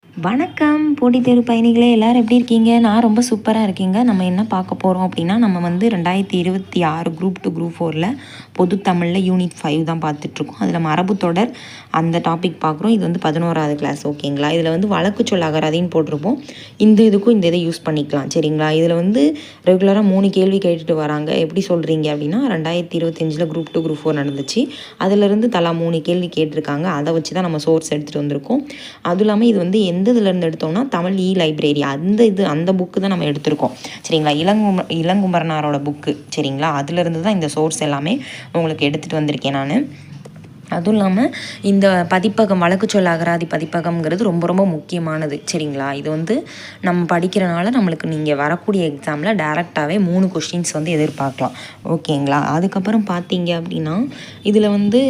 வணக்கம் போட்டித் தேர்வு பயணிகளே, எல்லோரும் எப்படி இருக்கீங்க? நான் ரொம்ப சூப்பராக இருக்கீங்க. நம்ம என்ன பார்க்க போகிறோம் அப்படின்னா, நம்ம வந்து 2026 குரூப் 2 குரூப் 4ல் பொது தமிழில் யூனிட் 5 தான் பார்த்துட்ருக்கோம். அதில் மரபு தொடர் அந்த டாபிக் பார்க்குறோம். இது வந்து 11வது கிளாஸ், ஓகேங்களா? இதில் வந்து வழக்கு சொல் அகராதின்னு போட்டிருப்போம். இந்த இதுக்கும் இந்த இதை யூஸ் பண்ணிக்கலாம், சரிங்களா? இதில் வந்து ரெகுலராக 3 கேள்வி கேட்டுட்டு வராங்க. எப்படி சொல்கிறீங்க அப்படின்னா, 2025 குரூப் 2 குரூப் 4 நடந்துச்சு. அதிலிருந்து தலா 3 கேள்வி கேட்டிருக்காங்க. அதை வச்சு தான் நம்ம சோர்ஸ் எடுத்துகிட்டு வந்திருக்கோம். அதுவும் இல்லாமல் இது வந்து எந்த இதுலேருந்து எடுத்தோம்னா, தமிழ் லைப்ரரி அந்த புக்கு தான் நம்ம எடுத்திருக்கோம், சரிங்களா? இளங்குமரனாரோட புக்கு, சரிங்களா? அதுலேருந்து தான் இந்த சோர்ஸ் எல்லாமே உங்களுக்கு எடுத்துகிட்டு வந்திருக்கேன் நான். அதுவும் இல்லாமல் இந்த பதிப்பகம் வழக்கு சொல் அகராதி பதிப்பகம்ங்கிறது ரொம்ப ரொம்ப முக்கியமானது, சரிங்களா? இது வந்து நம்ம படிக்கிறனால நம்மளுக்கு நீங்கள் வரக்கூடிய எக்ஸாமில் டேரெக்டாகவே 3 கொஸ்டின்ஸ் வந்து எதிர்பார்க்கலாம், ஓகேங்களா? அதுக்கப்புறம் பார்த்தீங்க அப்படின்னா, இதில் வந்து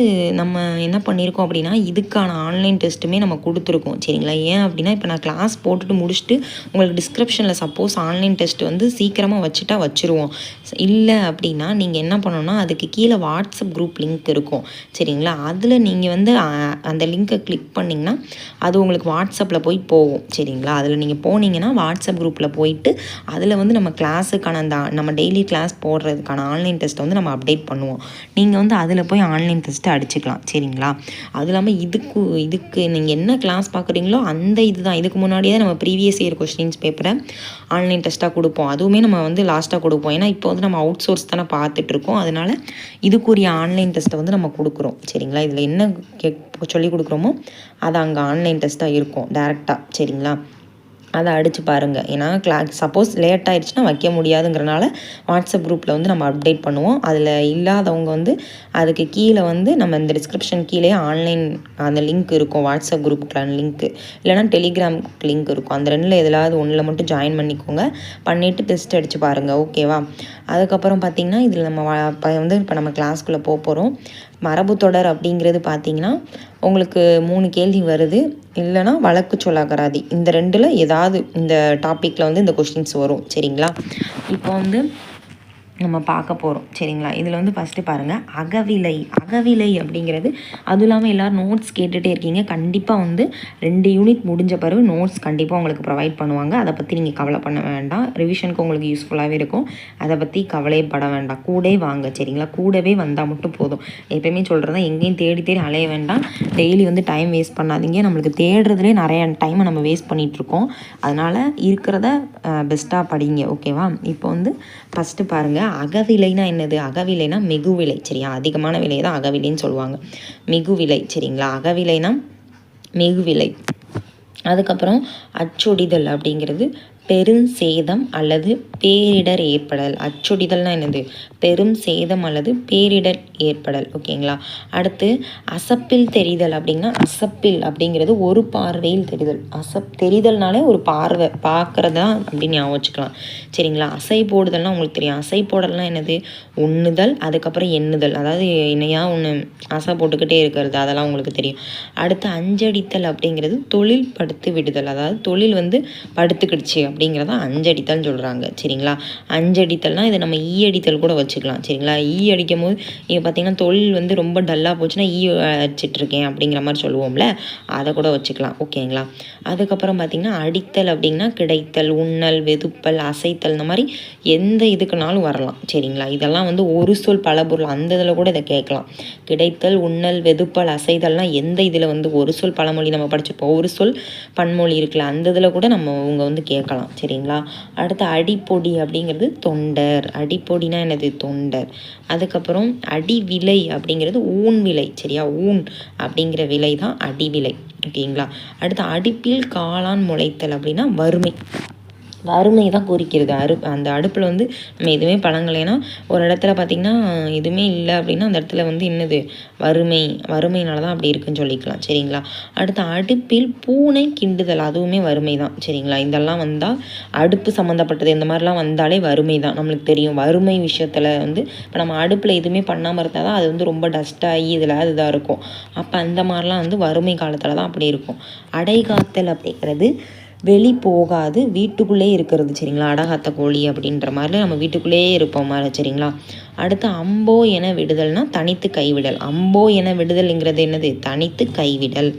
நம்ம என்ன பண்ணியிருக்கோம் அப்படின்னா, இதுக்கான ஆன்லைன் டெஸ்ட்டுமே நம்ம கொடுத்துருக்கோம், சரிங்களா? ஏன் அப்படின்னா, இப்போ நான் கிளாஸ் போட்டுட்டு முடிச்சுட்டு உங்களுக்கு டிஸ்கிரிப்ஷனில் சப்போஸ் ஆன்லைன் டெஸ்ட் வந்து சீக்கிரமாக வச்சுருவோம். இல்லை அப்படின்னா நீங்கள் என்ன பண்ணணும்னா, அதுக்கு கீழே வாட்ஸ்அப் குரூப் லிங்க் இருக்கும், சரிங்களா? அதில் நீங்கள் வந்து அந்த லிங்க்கை கிளிக் பண்ணிங்கன்னா அது உங்களுக்கு வாட்ஸ்அப்பில் போய் போகும், சரிங்களா? அதில் நீங்கள் போனீங்கன்னா வாட்ஸ்அப் குரூப்பில் போயிட்டு அதில் வந்து நம்ம கிளாஸுக்கான நம்ம டெய்லி கிளாஸ் போடுறதுக்கான ஆன்லைன் டெஸ்ட்டை வந்து நம்ம அப்டேட் பண்ணுவோம். நீங்கள் வந்து அதில் போய் ஆன்லைன் டெஸ்ட்டை அடிச்சுக்கலாம், சரிங்களா? அது இல்லாமல் இதுக்கு நீங்கள் என்ன கிளாஸ் பார்க்குறீங்களோ அந்த இதுதான். இதுக்கு முன்னாடியே நம்ம ப்ரீவியஸ் இயர் கொஸ்டின்ஸ் பேப்பரை ஆன்லைன் டெஸ்ட்டாக கொடுப்போம். அதுவுமே நம்ம வந்து லாஸ்ட்டாக கொடுப்போம். ஏன்னா இப்போ வந்து நம்ம அவுட் சோர்ஸ் தானே பார்த்துட்ருக்கோம். அதனால் இதுக்குரிய ஆன்லைன் டெஸ்ட்டை வந்து நம்ம கொடுக்குறோம், சரிங்களா? இதில் என்ன சொல்லி கொடுக்குறோமோ அது அங்கே ஆன்லைன் டெஸ்ட்டாக இருக்கும் டேரெக்டாக, சரிங்களா? அதை அடித்து பாருங்கள். ஏன்னா சப்போஸ் லேட் ஆகிடுச்சுன்னா வைக்க முடியாதுங்கிறனால வாட்ஸ்அப் குரூப்பில் வந்து நம்ம அப்டேட் பண்ணுவோம். அதில் இல்லாதவங்க வந்து அதுக்கு கீழே வந்து நம்ம இந்த டிஸ்கிரிப்ஷன் கீழே ஆன்லைன் அந்த லிங்க் இருக்கும், வாட்ஸ்அப் குரூப்புக்கான லிங்க்கு, இல்லைனா டெலிகிராம் லிங்க் இருக்கும். அந்த 2ல் எதாவது ஒன்றில் மட்டும் ஜாயின் பண்ணிக்கோங்க. பண்ணிவிட்டு டெஸ்ட் அடித்து பாருங்கள், ஓகேவா? அதுக்கப்புறம் பார்த்திங்கன்னா, இதில் நம்ம இப்போ நம்ம கிளாஸ்க்குள்ளே போகிறோம். மரபு தொடர் அப்படிங்கிறது பார்த்திங்கன்னா உங்களுக்கு 3 கேள்வி வருது. இல்லைனா வழக்கு சொல் அகராதி, இந்த 2ல் ஏதாவது இந்த டாப்பிக்கில் வந்து இந்த கொஸ்டின்ஸ் வரும், சரிங்களா? இப்போ வந்து நம்ம பார்க்க போகிறோம், சரிங்களா? இதில் வந்து ஃபஸ்ட்டு பாருங்கள், அகவிலை அப்படிங்கிறது. அதுவும் இல்லாமல் எல்லோரும் நோட்ஸ் கேட்டுகிட்டே இருக்கீங்க. கண்டிப்பாக வந்து 2 யூனிட் முடிஞ்ச பிறகு நோட்ஸ் கண்டிப்பாக உங்களுக்கு ப்ரொவைட் பண்ணுவாங்க. அதை பற்றி நீங்கள் கவலை பண்ண வேண்டாம். ரிவிஷனுக்கு உங்களுக்கு யூஸ்ஃபுல்லாகவே இருக்கும். அதை பற்றி கவலைப்பட வேண்டாம். கூடவே வாங்க, சரிங்களா? கூடவே வந்தால் மட்டும் போதும். எப்பயுமே சொல்கிறதா, எங்கேயும் தேடி அலைய வேண்டாம். டெய்லி வந்து டைம் வேஸ்ட் பண்ணாதீங்க. நம்மளுக்கு தேடுறதுலேயே நிறைய டைமை நம்ம வேஸ்ட் பண்ணிகிட்ருக்கோம். அதனால் இருக்கிறத பெஸ்ட்டாக படிங்க, ஓகேவா? இப்போ வந்து ஃபஸ்ட்டு பாருங்கள், அகவிலைனா என்னது? அகவிலைனா மிகுவிலை, சரியா? அதிகமான விலை தான் அகவிலைன்னு சொல்லுவாங்க. மிகுவிலை, சரிங்களா? அகவிலைனா மிகுவிலை. அதுக்கப்புறம் அச்சொடிதல் அப்படிங்கிறது பெரும் சேதம் அல்லது பேரிடர் ஏற்படல். அச்சொடிதல்னா என்னது? பெரும் சேதம் அல்லது பேரிடர் ஏற்படல், ஓகேங்களா? அடுத்து அசப்பில் தெரிதல் அப்படின்னா, அசப்பில் அப்படிங்கிறது ஒரு பார்வையில் தெரிதல். தெரிதல்னாலே ஒரு பார்வை பார்க்குறதா அப்படின்னு ஞாபகம் வச்சுக்கலாம், சரிங்களா? அசை போடுதல்னால் உங்களுக்கு தெரியும். அசை போடல்னால் என்னது? உண்ணுதல், அதுக்கப்புறம் எண்ணுதல். அதாவது இணையாக ஒன்று அசை போட்டுக்கிட்டே இருக்கிறது, அதெல்லாம் உங்களுக்கு தெரியும். அடுத்து அஞ்சடித்தல் அப்படிங்கிறது தொழில் படுத்து விடுதல். அதாவது தொழில் வந்து படுத்துக்கிடுச்சு அப்படிங்கிறத அஞ்சடித்தல்னு சொல்கிறாங்க, சரிங்களா? அஞ்சடித்தல்னால் இதை நம்ம அடித்தல் கூட வச்சுக்கலாம், சரிங்களா? அடிக்கும் போது இப்போ பார்த்திங்கன்னா தொழில் வந்து ரொம்ப டல்லாக போச்சுன்னா அடிச்சிட்ருக்கேன் அப்படிங்கிற மாதிரி சொல்லுவோம்ல, அதை கூட வச்சுக்கலாம், ஓகேங்களா? அதுக்கப்புறம் பார்த்திங்கன்னா அடித்தல் அப்படின்னா கிடைத்தல், உண்ணல், வெதுப்பல், அசைத்தல், இந்த மாதிரி எந்த இதுக்குனாலும் வரலாம், சரிங்களா? இதெல்லாம் வந்து ஒரு சொல் பலபொருள் அந்த இதில் கூட இதை கேட்கலாம். கிடைத்தல், உண்ணல், வெதுப்பல், அசைதல்னால் எந்த இதில் வந்து ஒரு சொல் பழமொழி நம்ம படிச்சிருப்போம், ஒரு சொல் பன்மொழி இருக்குல்ல, அந்த இதில் கூட அவங்க வந்து கேட்கலாம், சரிங்களா? அடுத்து அடிப்பொடி அப்படிங்கிறது தொண்டர். அடிப்பொடினா என்னது? தொண்டர். அதுக்கப்புறம் அடிவிலை அப்படிங்கிறது ஊன் விலை, சரியா? ஊன் அப்படிங்கிற விலை தான் அடிவிலை, ஓகேங்களா? அடுத்து அடுப்பில் காளான் முளைத்தல் அப்படின்னா வறுமை. வறுமை தான் குறிக்கிறது. அந்த அடுப்பில் வந்து நம்ம எதுவுமே பழங்கலைன்னா ஒரு இடத்துல பார்த்திங்கன்னா எதுவுமே இல்லை அப்படின்னா அந்த இடத்துல வந்து என்னது? வறுமையினால தான் அப்படி இருக்குன்னு சொல்லிக்கலாம், சரிங்களா? அடுத்து அடுப்பில் பூனை கிண்டுதல், அதுவுமே வறுமை தான், சரிங்களா? இதெல்லாம் வந்தால் அடுப்பு சம்மந்தப்பட்டது இந்த மாதிரிலாம் வந்தாலே வறுமை தான். நம்மளுக்கு தெரியும் வறுமை விஷயத்தில் வந்து இப்போ நம்ம அடுப்பில் எதுவுமே பண்ணாமல் இருந்தால் தான் அது வந்து ரொம்ப டஸ்ட்டாகி இதில் இதுதான் இருக்கும். அப்போ அந்த மாதிரிலாம் வந்து வறுமை காலத்தில் தான் அப்படி இருக்கும். அடைகாத்தல் அப்படிங்கிறது வெளி போகாது வீட்டுக்குள்ளே இருக்கிறது, சரிங்களா? அடகாத்த கோழி அப்படின்ற மாதிரி நம்ம வீட்டுக்குள்ளேயே இருப்போம் மாதிரி, சரிங்களா? அடுத்து அம்போ என விடுதல்னா தனித்து கைவிடல். அம்போ என விடுதல்ங்கிறது என்னது? தனித்து கைவிடல்.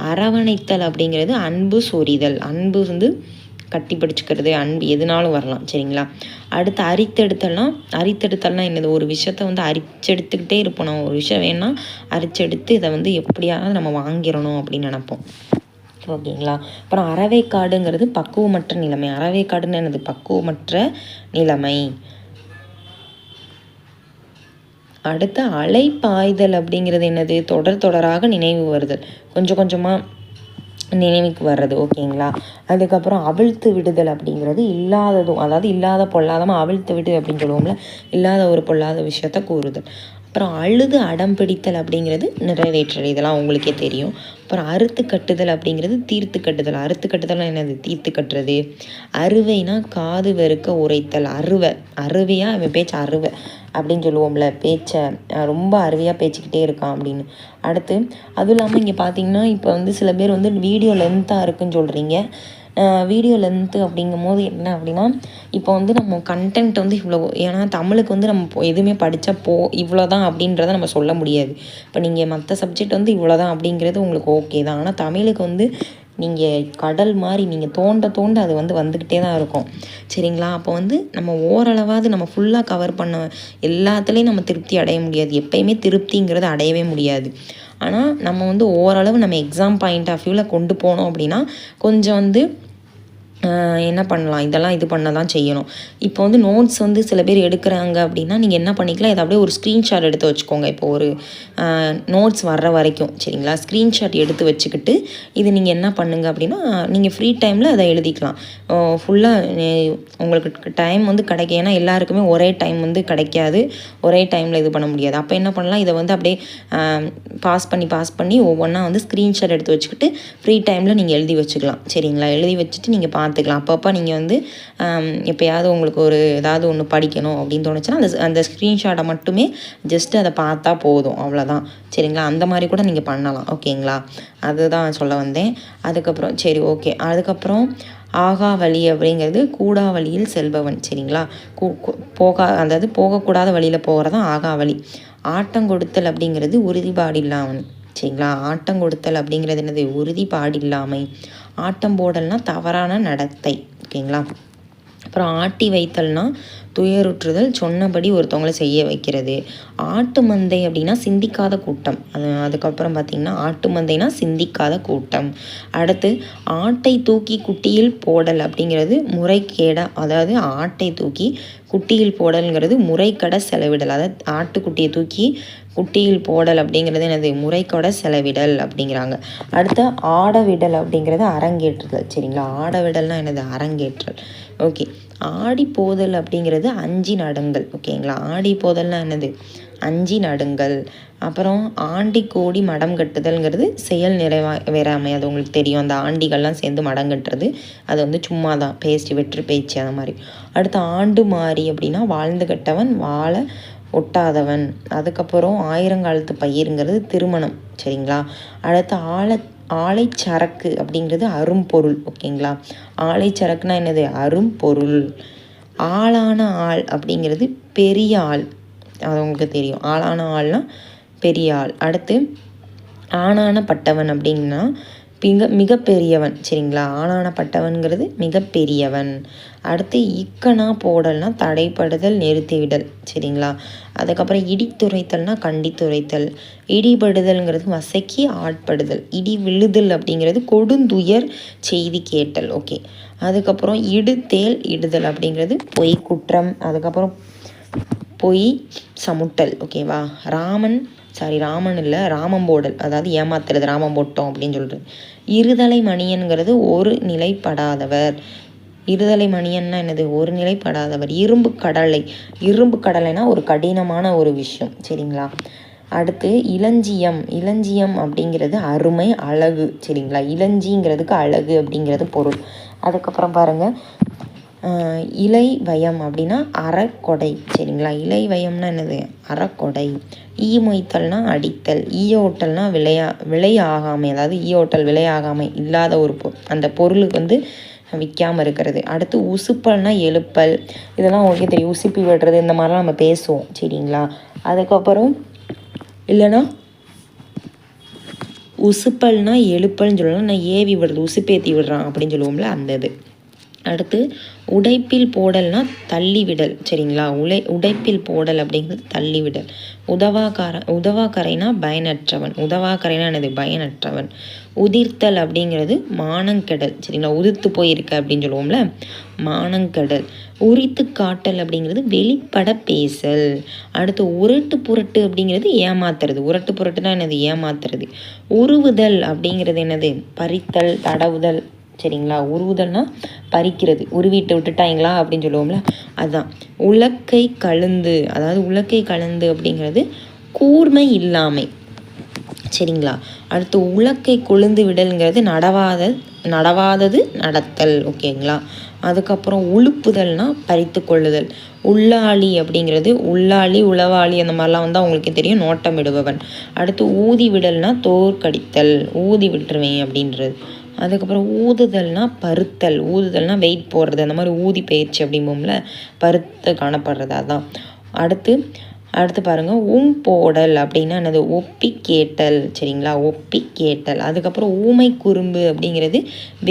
அரவணைத்தல் அப்படிங்கிறது அன்பு சொரிதல், அன்பு வந்து கட்டி பிடிச்சிக்கிறது, அன்பு எதுனாலும் வரலாம் சரிங்களா. அடுத்து அரித்தெடுத்தல்னா என்னது, ஒரு விஷயத்த வந்து அரிச்செடுத்துக்கிட்டே இருப்போம். நம்ம ஒரு விஷயம் வேணா அரிச்செடுத்து இதை வந்து எப்படியாவது நம்ம வாங்கிடணும் அப்படின்னு நினைப்போம் ஓகேங்களா. அப்புறம் அறவைக்காடுங்கிறது பக்குவமற்ற நிலைமை. அறவைக்காடுன்னு என்னது, பக்குவமற்ற நிலைமை. அடுத்து அலை பாய்தல் அப்படிங்கிறது என்னது, தொடராக நினைவு வருதல், கொஞ்சம் கொஞ்சமாக நினைவுக்கு வர்றது ஓகேங்களா. அதுக்கப்புறம் அவிழ்த்து விடுதல் அப்படிங்கிறது இல்லாததும், அதாவது இல்லாத பொல்லாதமாக அவிழ்த்து விடு அப்படின்னு சொல்லுவோம்ல, இல்லாத ஒரு பொல்லாத விஷயத்த கூறுதல். அப்புறம் அழுது அடம் பிடித்தல் அப்படிங்கிறது நிறைவேற்றல், இதெல்லாம் உங்களுக்கே தெரியும். அப்புறம் அறுத்து கட்டுதல் அப்படிங்கிறது தீர்த்து கட்டுதல். அறுத்து கட்டுதல் என்னது, தீர்த்து கட்டுறது. அறுவைனா காது வெறுக்க உரைத்தல், அறுவையாக அவன் பேச்சு அறுவை அப்படின்னு சொல்லுவோம்ல, பேச்சை ரொம்ப அருவியாக பேச்சிக்கிட்டே இருக்கான் அப்படின்னு. அடுத்து அதுவும் இல்லாமல் இங்கே பார்த்தீங்கன்னா இப்போ வந்து சில பேர் வந்து வீடியோ லென்த்தாக இருக்குன்னு சொல்கிறீங்க. வீடியோ லென்த்து அப்படிங்கும் போது என்ன அப்படின்னா, இப்போ வந்து நம்ம கண்டென்ட் வந்து இவ்வளோ, ஏன்னா தமிழுக்கு வந்து நம்ம எதுவுமே படித்தா இவ்வளோ தான் அப்படின்றத நம்ம சொல்ல முடியாது. இப்போ நீங்கள் மற்ற சப்ஜெக்ட் வந்து இவ்வளோ தான் அப்படிங்கிறது உங்களுக்கு ஓகே தான். ஆனால் தமிழுக்கு வந்து நீங்கள் கடல் மாதிரி நீங்கள் தோண்ட அது வந்து வந்துக்கிட்டே தான் இருக்கும் சரிங்களா. அப்போ வந்து நம்ம ஓரளவாவது நம்ம ஃபுல்லாக கவர் பண்ண எல்லாத்துலேயும் நம்ம திருப்தி அடைய முடியாது, எப்பயுமே திருப்திங்கிறது அடையவே முடியாது. ஆனால் நம்ம வந்து ஓரளவு நம்ம எக்ஸாம் பாயிண்ட் ஆஃப் வியூவில் கொண்டு போனோம் அப்படின்னா கொஞ்சம் வந்து என்ன பண்ணலாம், இதெல்லாம் இது பண்ண தான் செய்யணும். இப்போ வந்து நோட்ஸ் வந்து சில பேர் எடுக்கிறாங்க அப்படின்னா நீங்கள் என்ன பண்ணிக்கலாம், இதை அப்படியே ஒரு ஸ்க்ரீன்ஷாட் எடுத்து வச்சுக்கோங்க. இப்போ ஒரு நோட்ஸ் வர்ற வரைக்கும் சரிங்களா, ஸ்க்ரீன்ஷாட் எடுத்து வச்சுக்கிட்டு இது நீங்கள் என்ன பண்ணுங்க அப்படின்னா, நீங்கள் ஃப்ரீ டைமில் அதை எழுதிக்கலாம். ஃபுல்லாக உங்களுக்கு டைம் வந்து கிடைக்கும், ஏன்னா எல்லாருக்குமே ஒரே டைம் வந்து கிடைக்காது, ஒரே டைமில் இது பண்ண முடியாது. அப்போ என்ன பண்ணலாம், இதை வந்து அப்படியே பாஸ் பண்ணி ஒவ்வொன்றா வந்து ஸ்க்ரீன்ஷாட் எடுத்து வச்சுக்கிட்டு ஃப்ரீ டைமில் நீங்கள் எழுதி வச்சுக்கலாம் சரிங்களா. எழுதி வச்சுட்டு நீங்கள் பார்த்துக்கலாம். அப்பப்போ நீங்கள் வந்து எப்போயாவது உங்களுக்கு ஒரு ஏதாவது ஒன்று படிக்கணும் அப்படின்னு தோணுச்சுன்னா அந்த ஸ்க்ரீன்ஷாட்டை மட்டுமே ஜஸ்ட்டு அதை பார்த்தா போதும், அவ்வளோதான் சரிங்களா. அந்த மாதிரி கூட நீங்கள் பண்ணலாம் ஓகேங்களா. அதுதான் சொல்ல வந்தேன். அதுக்கப்புறம் சரி ஓகே. அதுக்கப்புறம் ஆகா வழி அப்படிங்கிறது கூடா வழியில் செல்பவன் சரிங்களா. அதாவது போகக்கூடாத வழியில் போகிறதான் ஆகா வழி. ஆட்டங்கொடுத்தல் அப்படிங்கிறது உறுதிப்பாடு இல்லாமல் சரிங்களா. ஆட்டம் கொடுத்தல் அப்படிங்கிறது என்னது, உறுதிப்பாடு இல்லாமை. ஆட்டம் போடல்னா தவறான நடத்தை ஓகேங்களா. அப்புறம் ஆட்டி வைத்தல்னா துயருற்றுதல், சொன்னபடி ஒருத்தவங்களை செய்ய வைக்கிறது. ஆட்டு மந்தை அப்படின்னா சிந்திக்காத கூட்டம். அதுக்கப்புறம் பார்த்திங்கன்னா ஆட்டு மந்தைனா சிந்திக்காத கூட்டம். அடுத்து ஆட்டை தூக்கி குட்டியில் போடல் அப்படிங்கிறது முறைகேடா, அதாவது ஆட்டை தூக்கி குட்டியில் போடல்ங்கிறது முறைக்கட செலவிடல். அதாவது ஆட்டுக்குட்டியை தூக்கி குட்டியில் போடல் அப்படிங்கிறது என்னது, முறைக்கட செலவிடல் அப்படிங்கிறாங்க. அடுத்து ஆடவிடல் அப்படிங்கிறது அரங்கேற்றுதல் சரிங்களா. ஆடவிடல்னா என்னது, அரங்கேற்றல் ஓகே. ஆடி போதல் அப்படிங்கிறது அஞ்சி நடுங்கல் ஓகேங்களா. ஆடி போதல்னா என்னது, அஞ்சி நடுங்கல். அப்புறம் ஆண்டி கோடி மடம் கட்டுதல்ங்கிறது செயல் நிறைவேறாமை. அது உங்களுக்கு தெரியும், அந்த ஆண்டிகள்லாம் சேர்ந்து மடம் கட்டுறது, அது வந்து சும்மா தான் வெற்று பேச்சு அந்த மாதிரி. அடுத்து ஆண்டு மாறி அப்படின்னா வாழ்ந்து கட்டவன் வாழ ஒட்டாதவன். அதுக்கப்புறம் ஆயிரங்காலத்து பயிருங்கிறது திருமணம் சரிங்களா. அடுத்து ஆலை சரக்கு அப்படிங்கிறது அரும்பொருள் ஓகேங்களா. ஆலை சரக்குனா என்னது, அரும்பொருள். ஆளான ஆள் அப்படிங்கிறது பெரிய ஆள், அது உங்களுக்கு தெரியும், ஆளான ஆள்னா பெரிய ஆள். அடுத்து ஆனான பட்டவன் அப்படின்னா மிகப்பெரியவன் சரிங்களா. ஆனானப்பட்டவன்கிறது மிகப்பெரியவன். அடுத்து இக்கனா போடல்னா தடைப்படுதல், நிறுத்திவிடல் சரிங்களா. அதுக்கப்புறம் இடித்துரைத்தல்னா கண்டித்துரைத்தல். இடிபடுதல்ங்கிறது வசக்கி ஆட்படுதல். இடி விழுதல் அப்படிங்கிறது கொடுந்துயர் செய்தி கேட்டல் ஓகே. அதுக்கப்புறம் இடுதேல் இடுதல் அப்படிங்கிறது பொய் குற்றம். அதுக்கப்புறம் பொய் சமுட்டல் ஓகேவா. ராமன் இல்லை, ராமம் போடல், அதாவது ஏமாத்துறது, ராமம் போட்டோம் அப்படின்னு சொல்கிறது. இருதலை மணியன்கிறது ஒரு நிலைப்படாதவர். இருதலை மணியன்னா என்னது, ஒரு நிலைப்படாதவர். இரும்பு கடலைனா ஒரு கடினமான ஒரு விஷயம் சரிங்களா. அடுத்து இளஞ்சியம் அப்படிங்கிறது அருமை, அழகு சரிங்களா. இளஞ்சிங்கிறதுக்கு அழகு அப்படிங்கிறது பொருள். அதுக்கப்புறம் பாருங்கள், இலை வயம் அப்படின்னா அறக்கொடை சரிங்களா. இலை வயம்னா என்னது, அறக்கொடை. மொய்த்தல்னா அடித்தல். ஓட்டல்னா விளையாகாமை, அதாவது ஓட்டல் விளையாகாமை, இல்லாத ஒரு அந்த பொருளுக்கு வந்து விற்காமல் இருக்கிறது. அடுத்து உசுப்பல்னா எழுப்பல், இதெல்லாம் ஓகே தெரியும், உசுப்பி விடுறது இந்த மாதிரிலாம் நம்ம பேசுவோம் சரிங்களா. அதுக்கப்புறம் இல்லைன்னா உசுப்பல்னா எழுப்பல்னு சொல்லலாம். நான் ஏவி விடுறது, உசுப்பேத்தி விடுறான் அப்படின்னு சொல்லுவோம்ல, அந்த இது. அடுத்து உடைப்பில் போடல்னா தள்ளி விடல். சரிங்களா, உடைப்பில் போடல் அப்படிங்கிறது தள்ளி விடல். உதவாக்கரைனா பயனற்றவன். உதவாக்கரைனா என்னது? பயனற்றவன். உதிர்த்தல் அப்படிங்கிறது மானங்கெடல். சரிங்களா, உதிர்த்து போயிருக்க அப்படின்னு சொல்லுவோம்ல, மானங்கெடல். உரித்து காட்டல் அப்படிங்கிறது வெளிப்பட பேசல். அடுத்து உருட்டு புரட்டு அப்படிங்கிறது ஏமாத்துறது. உரட்டு புரட்டுனா என்னது? ஏமாத்துறது. உருவுதல் அப்படிங்கிறது என்னது? பறித்தல், தடவுதல். சரிங்களா, உருவுதல்னா பறிக்கிறது, உருவிட்டு விட்டுட்டாங்களா அப்படின்னு சொல்லுவோம்ல, அதுதான். உலக்கை கலந்து, அதாவது உலக்கை கலந்து அப்படிங்கிறது கூர்மை இல்லாமை. சரிங்களா, அடுத்து உலக்கை கொழுந்து விடல்ங்கிறது நடவாதது நடத்தல். ஓகேங்களா, அதுக்கப்புறம் உழுப்புதல்னா பறித்து கொள்ளுதல். உள்ளாளி அப்படிங்கிறது உள்ளாளி, உளவாளி அந்த மாதிரிலாம் வந்து அவங்களுக்கு தெரியும், நோட்டம் விடுபவன். அடுத்து ஊதி விடல்னா தோற்கடித்தல், ஊதி விட்டுருவேன் அப்படின்றது. அதுக்கப்புறம் ஊதுதல்னா பருத்தல். ஊதுதல்னா வெயிட் போடுறது, அந்த மாதிரி ஊதி பயிற்சி அப்படிம்போம்ல, பருத்து காணப்படுறது அதான். அடுத்து பாருங்கள், போடல் அப்படின்னா என்னது? ஒப்பி கேட்டல். சரிங்களா, ஒப்பி கேட்டல். அதுக்கப்புறம் ஊமை குறும்பு அப்படிங்கிறது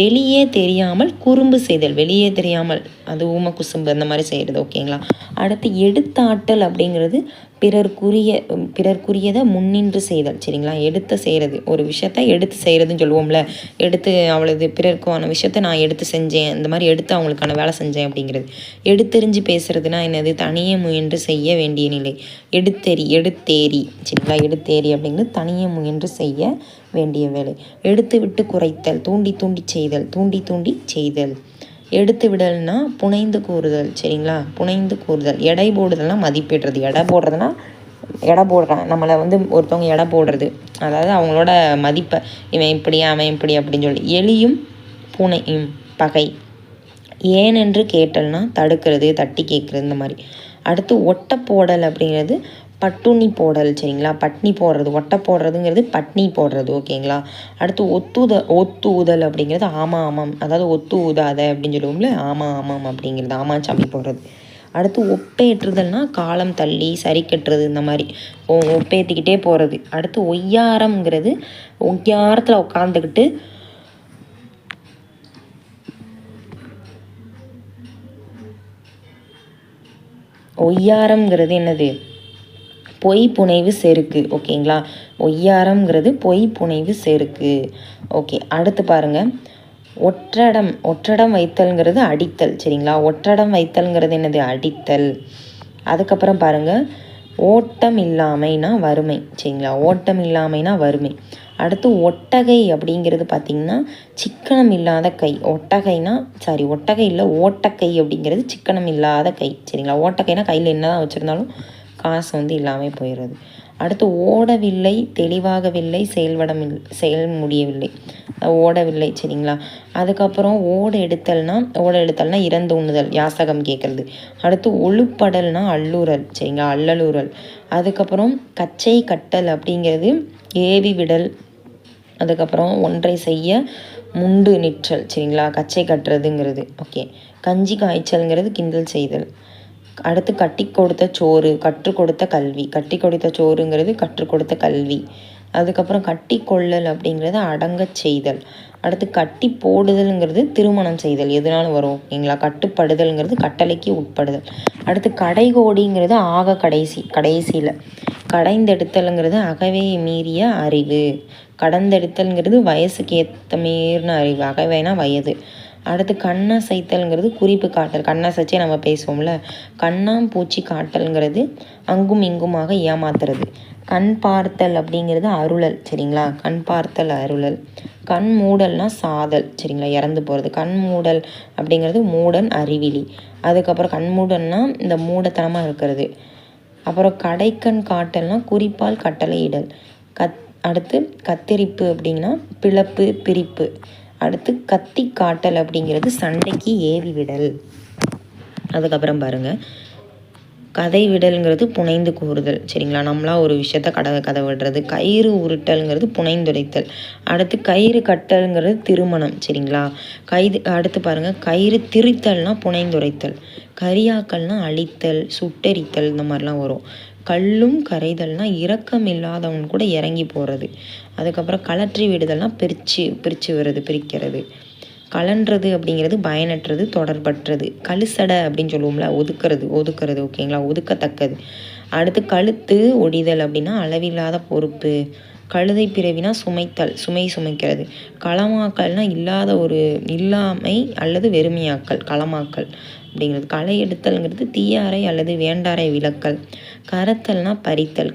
வெளியே தெரியாமல் குறும்பு செய்தல். வெளியே தெரியாமல், அது ஊமை குசும்பு அந்த மாதிரி செய்கிறது. ஓகேங்களா, அடுத்து எடுத்தாட்டல் அப்படிங்கிறது பிறர்க்குரியதை முன்னின்று செய்தல். சரிங்களா, எடுத்து செய்கிறது, ஒரு விஷயத்த எடுத்து செய்கிறதுன்னு சொல்லுவோம்ல, எடுத்து அவளது பிறருக்கான விஷயத்த நான் எடுத்து செஞ்சேன், இந்த மாதிரி எடுத்து அவங்களுக்கான வேலை செஞ்சேன் அப்படிங்கிறது. எடுத்தெறிஞ்சு பேசுறதுனா என்னது? தனியே முயன்று செய்ய வேண்டிய நிலை. எடுத்தேரி. சரிங்களா, எடுத்தேரி அப்படிங்கிறது தனியே முயன்று செய்ய வேண்டிய வேலை. எடுத்து விட்டு குறைத்தல், தூண்டி செய்தல். எடுத்து விடல்னா புனைந்து கூறுதல். சரிங்களா, புனைந்து கூறுதல். எடை போடுதல்னா மதிப்பிடுறது. எடை போடுறான், நம்மளை வந்து ஒருத்தவங்க எடை போடுறது, அதாவது அவங்களோட மதிப்பை, இவன் இப்படி அவன் இப்படி அப்படின்னு சொல்லி. எலியும் பூனையும் பகை. ஏனென்று கேட்டல்னா தடுக்கிறது, தட்டி கேட்குறது, இந்த மாதிரி. அடுத்து ஒட்ட போடல் அப்படிங்கிறது பட்டுணி போடல். சரிங்களா, பட்னி போடுறது. ஒட்டை போடுறதுங்கிறது பட்னி போடுறது. ஓகேங்களா, அடுத்து ஒத்து ஊதல் அப்படிங்கிறது ஆமாம், அதாவது ஒத்து ஊதாத அப்படின்னு சொல்லுவோம்ல, ஆமாம் அப்படிங்கிறது ஆமாச்சாமி போடுறது. அடுத்து ஒப்பேற்றுதல்னா காலம் தள்ளி சரி கட்டுறது, இந்த மாதிரி ஒப்பேற்றிக்கிட்டே போகிறது. அடுத்து ஒய்யாரம்ங்கிறது ஒய்யாரத்தில் உட்காந்துக்கிட்டு ஒய்யாரம்ங்கிறது என்னது? பொய் புனைவு செருக்கு. ஓகேங்களா, ஒய்யாரம்ங்கிறது பொய் புனைவு செருக்கு. ஓகே, அடுத்து பாருங்கள், ஒற்றடம் வைத்தல்ங்கிறது அடித்தல். சரிங்களா, ஒற்றடம் வைத்தல்ங்கிறது என்னது? அடித்தல். அதுக்கப்புறம் பாருங்கள், ஓட்டம் இல்லாமைனா வறுமை. சரிங்களா, ஓட்டம் இல்லாமைனா வறுமை. அடுத்து ஒட்டகை அப்படிங்கிறது பார்த்திங்கன்னா சிக்கனம் இல்லாத கை. ஒட்டகை இல்லை, ஓட்டக்கை அப்படிங்கிறது சிக்கனம் இல்லாத கை. சரிங்களா, ஓட்டக்கைனா கையில் என்ன தான் வச்சுருந்தாலும் காசு வந்து இல்லாமல் போயிடுறது. அடுத்து ஓடவில்லை, தெளிவாகவில்லை, செயல் முடியவில்லை, ஓடவில்லை. சரிங்களா, அதுக்கப்புறம் ஓட எடுத்தல்னா இறந்து உண்ணுதல், யாசகம் கேட்குறது. அடுத்து ஒழுப்படல்னா அல்லுறல். சரிங்களா, அல்லலுறல். அதுக்கப்புறம் கச்சை கட்டல் அப்படிங்கிறது ஏவி விடல். அதுக்கப்புறம் ஒன்றை செய்ய முண்டு நிற்றல். சரிங்களா, கச்சை கட்டுறதுங்கிறது. ஓகே, கஞ்சி காய்ச்சல்ங்கிறது கிண்டல் செய்தல். அடுத்து கட்டி கொடுத்த சோறு, கற்றுக் கொடுத்த கல்வி. கட்டி கொடுத்த சோறுங்கிறது கற்றுக் கொடுத்த கல்வி. அதுக்கப்புறம் கட்டி கொள்ளல் அப்படிங்கிறது அடங்க செய்தல். அடுத்து கட்டி போடுதல்ங்கிறது திருமணம் செய்தல், எதுனாலும் வரும். ஓகேங்களா, கட்டுப்படுதல்ங்கிறது கட்டளைக்கு உட்படுதல். அடுத்து கடைகோடிங்கிறது ஆக கடைசியில். கடைந்தெடுத்தல்ங்கிறது அகவை மீறிய அறிவு. கடந்தெடுத்தல்ங்கிறது வயசுக்கு ஏற்ற மீறின அறிவு. அகவைனா வயது. அடுத்து கண்ணசைத்தல்ங்கிறது குறிப்பு காட்டல். கண்ணசைச்சே நம்ம பேசுவோம்ல. கண்ணாம்பூச்சி காட்டல்ங்கிறது அங்கும் இங்குமாக ஏமாத்துறது. கண் பார்த்தல் அப்படிங்கிறது அருளல். சரிங்களா, கண் பார்த்தல் அருளல். கண் மூடல்னா சாதல். சரிங்களா, இறந்து போகிறது. கண் மூடல் அப்படிங்கிறது மூடன் அறிவிலி. அதுக்கப்புறம் கண் மூடல்னா இந்த மூடத்தனமாக இருக்கிறது. அப்புறம் கடைக்கண் காட்டல்னா குறிப்பால் கட்டளை இடல். அடுத்து கத்தரிப்பு அப்படின்னா பிளப்பு, பிரிப்பு. அடுத்து கத்தி காட்டல் அப்படிங்கிறது சண்டைக்கு ஏவி விடல். அதுக்கப்புறம் பாருங்கள், கதை விடல்ங்கிறது புனைந்து கூறுதல். சரிங்களா, நம்மளா ஒரு விஷயத்த கதை விடுறது. கயிறு உருட்டல்ங்கிறது புனைந்துரைத்தல். அடுத்து கயிறு கட்டல்ங்கிறது திருமணம். சரிங்களா, அடுத்து பாருங்கள், கயிறு திரித்தல்னா புனைந்துரைத்தல். கரியாக்கல்னா அழித்தல், சுட்டெரித்தல், இந்த மாதிரிலாம் வரும். கல்லும் கரைதல்னால் இரக்கம் இல்லாதவன் கூட இறங்கி போகிறது. அதுக்கப்புறம் கலற்றி விடுதல்னால் பிரித்து வருது, பிரிக்கிறது. கலன்றது அப்படிங்கிறது பயனற்றது, தொடர்பற்றது. கழுசடை அப்படின்னு சொல்லுவோம்ல, ஒதுக்கிறது ஓகேங்களா, ஒதுக்கத்தக்கது. அடுத்து கழுத்து ஒடிதல் அப்படின்னா அளவில்லாத பொறுப்பு. கழுதை பிறவினா சுமை சுமைக்கிறது. களமாக்கல்னா இல்லாமை அல்லது வெறுமையாக்கல், களமாக்கல் அப்படிங்கிறது. களை எடுத்தல்ங்கிறது தீயாரை அல்லது வேண்டாரை விளக்கல். கரத்தல்னா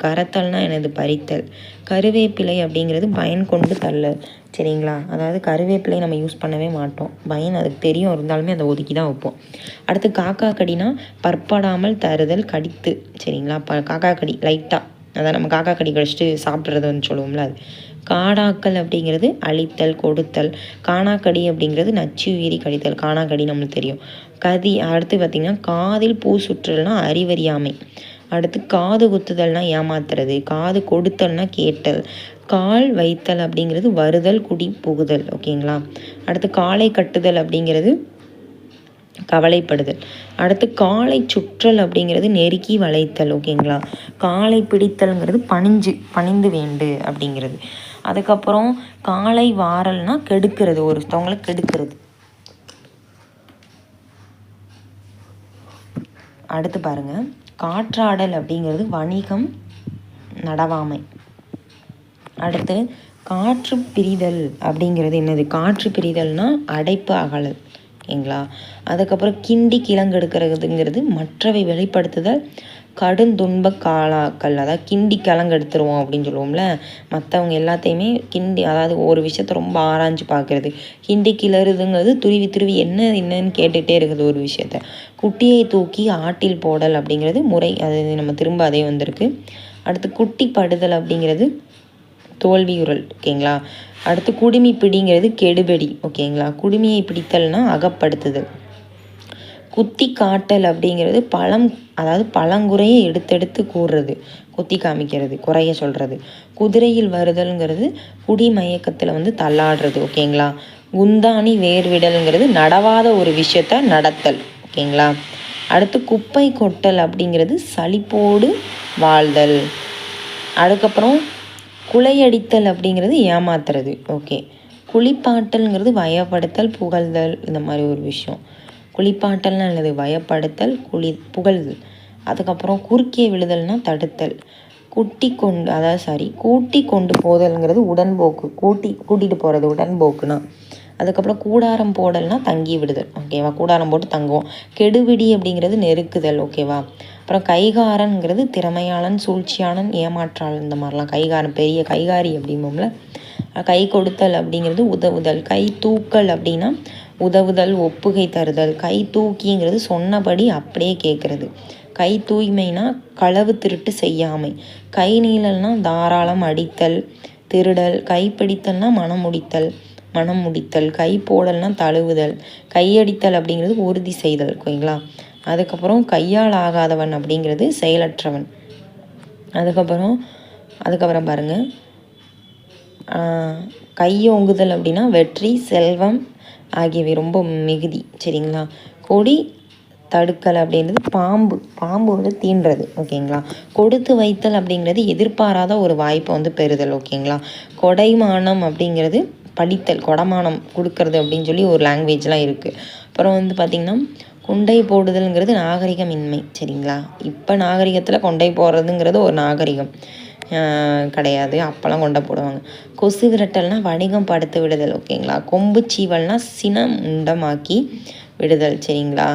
கரத்தல்னா எனது பறித்தல். கருவேப்பிலை அப்படிங்கிறது பயன் கொண்டு தள்ளல். சரிங்களா, அதாவது கருவேப்பிலை நம்ம யூஸ் பண்ணவே மாட்டோம், பயன் அதுக்கு தெரியும், இருந்தாலுமே அதை ஒதுக்கி தான் வைப்போம். அடுத்து காக்கா கடினா பற்படாமல் தருதல், கடித்து. சரிங்களா, காக்கா கடி லைட்டாக, அதான் நம்ம காக்கா கடி கடிச்சிட்டு சாப்பிட்றது சொல்லுவோம்ல அது. காடாக்கல் அப்படிங்கிறது அழித்தல், கொடுத்தல். காணாக்கடி அப்படிங்கிறது நச்சு உயிரி கடித்தல். காணாக்கடி நம்மளுக்கு தெரியும். அடுத்து பார்த்திங்கன்னா காதில் பூ சுற்றல்னா அறிவறியாமை. அடுத்து காது குத்துதல்னா ஏமாத்துறது. காது கொடுத்தல்னா கேட்டல். கால் வைத்தல் அப்படிங்கிறது வருதல், குடி புகுதல். ஓகேங்களா, அடுத்து காலை கட்டுதல் அப்படிங்கிறது கவலைப்படுதல். அடுத்து காலை சுற்றல் அப்படிங்கிறது நெருக்கி வளைத்தல். ஓகேங்களா, காலை பிடித்தல்ங்கிறது பணிந்து வேண்டு அப்படிங்கிறது. அதுக்கப்புறம் காலை வாரல்னா கெடுக்கிறது, ஒருத்தவங்களை கெடுக்கிறது. அடுத்து பாருங்க, காற்றாடல் அப்படிங்கிறது வணிகம், நடவாமை. அடுத்து காற்று பிரிதல் அப்படிங்கிறது என்னது? காற்று பிரிதல்னா அடைப்பு அகலல். ஓகேங்களா, அதுக்கப்புறம் கிண்டி கிழங்கெடுக்கிறதுங்கிறது மற்றவை வெளிப்படுத்துதல், கடுந்துன்ப காலாக்கல். அதாவது கிண்டி கிழங்கெடுத்துருவோம் அப்படின்னு சொல்லுவோம்ல, மற்றவங்க எல்லாத்தையுமே கிண்டி, அதாவது ஒரு விஷயத்த ரொம்ப ஆராய்ஞ்சு பார்க்குறது. கிண்டி கிளறுதுங்கிறது துருவி என்னன்னு கேட்டுகிட்டே இருக்குது ஒரு விஷயத்த. குட்டியை தூக்கி ஆட்டில் போடல் அப்படிங்கிறது முறை, அது நம்ம திரும்ப அதே வந்திருக்கு. அடுத்து குட்டி படுதல் அப்படிங்கிறது தோல்வியுறல். ஓகேங்களா, அடுத்து குடுமி பிடிங்கிறது கெடுபடி. ஓகேங்களா, குடுமியை பிடித்தல்னா அகப்படுத்துதல். குத்தி காட்டல் அப்படிங்கிறது அதாவது பழங்குறையை எடுத்தெடுத்து கூறுறது, குத்தி காமிக்கிறது, குறைய சொல்கிறது. குதிரையில் வருதல்ங்கிறது குடி மயக்கத்தில் தள்ளாடுறது. ஓகேங்களா, குந்தாணி வேர்விடல்ங்கிறது நடவாத ஒரு விஷயத்த நடத்தல். ஓகேங்களா, அடுத்து குப்பை கொட்டல் அப்படிங்கிறது சலிப்போடு வாழ்தல். அதுக்கப்புறம் குலையடித்தல் அப்படிங்கிறது ஏமாத்துறது. ஓகே, குளிப்பாட்டல்ங்கிறது வயப்படுத்தல், புகழ்தல், இந்த மாதிரி ஒரு விஷயம். குளிப்பாட்டல்னா என்னது? வயப்படுத்தல், புகழ்தல். அதுக்கப்புறம் குறுக்கே விழுதல்னா தடுத்தல். கூட்டி கொண்டு போதல்ங்கிறது உடன்போக்கு, கூட்டிகிட்டு போகிறது உடன்போக்குனா. அதுக்கப்புறம் கூடாரம் போடல்னா தங்கி விடுதல். ஓகேவா, கூடாரம் போட்டு தங்குவோம். கெடுபிடி அப்படிங்கிறது நெருக்குதல். ஓகேவா, அப்புறம் கைகாரன்ங்கிறது திறமையாளன், சூழ்ச்சியாளன், ஏமாற்றாளன், இந்த மாதிரிலாம். கைகாரன் பெரிய கைகாரி அப்படிம்போம்ல. கை கொடுத்தல் அப்படிங்கிறது உதவுதல். கை தூக்கல் அப்படின்னா உதவுதல், ஒப்புகை தருதல். கை தூக்கிங்கிறது சொன்னபடி அப்படியே கேட்குறது. கை தூய்மைனா களவு திருட்டு செய்யாமை. கை நீளல்னா தாராளம், அடித்தல், திருடல். கை பிடித்தல்னா மனம் முடித்தல். கை போடல்னா தழுவுதல். கையடித்தல் அப்படிங்கிறது உறுதி செய்தல். ஓகேங்களா, அதுக்கப்புறம் கையால் ஆகாதவன் அப்படிங்கிறது செயலற்றவன். அதுக்கப்புறம் பாருங்கள், கையோங்குதல் அப்படின்னா வெற்றி, செல்வம் ஆகியவை ரொம்ப மிகுதி. சரிங்களா, கொடி தடுக்கல் அப்படின்றது பாம்பு தீண்டுறது. ஓகேங்களா, கொடுத்து வைத்தல் அப்படிங்கிறது எதிர்பாராத ஒரு வாய்ப்பை பெறுதல். ஓகேங்களா, கொடைமானம் அப்படிங்கிறது படித்தல், கொடமானம் கொடுக்கறது அப்படின்னு சொல்லி ஒரு லாங்குவேஜ்லாம் இருக்குது. அப்புறம் பார்த்திங்கன்னா கொண்டை போடுதல்ங்கிறது நாகரிகமின்மை. சரிங்களா, இப்போ நாகரிகத்தில் கொண்டை போடுறதுங்கிறது ஒரு நாகரிகம் கிடையாது, அப்போல்லாம் கொண்டை போடுவாங்க. கொசு விரட்டல்னா வணிகம் படுத்து விடுதல். ஓகேங்களா, கொம்பு சீவல்னா சினம் முண்டமாக்கி விடுதல். சரிங்களா,